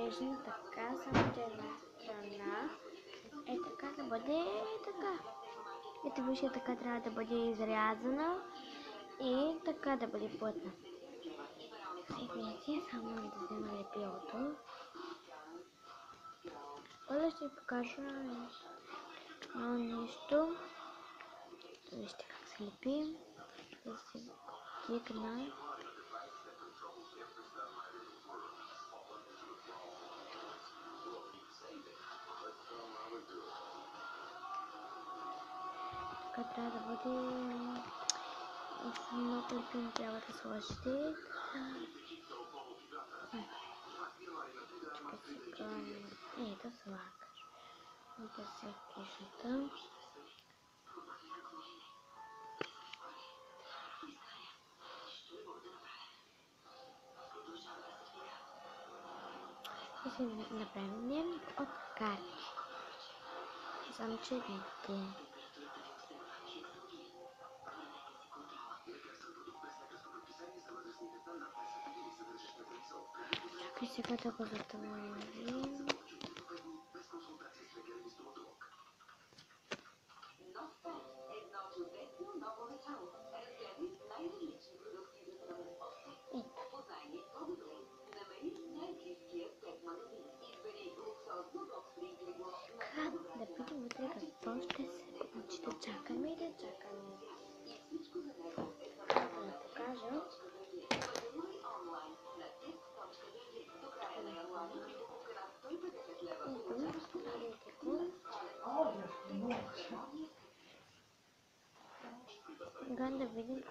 надрежем така, само от една страна. Е така да бъде, е така. Ето вижте, така трябва да бъде изрязана и така да бъде плътна. Седмици, само да взема лепилото. Първо ще ви покажа едно нещо. Вижте как се лепи. Да се вдигна. Така трябва да бъде. Много лепин трябва да сложите. Ето слагаш. Да се кишата. И ще направим от карти. Само че видите. Чакай сега да го затворим. Да видим утре какво ще се получи. Да чакаме и да чакаме. Да покажа. Сега да видим.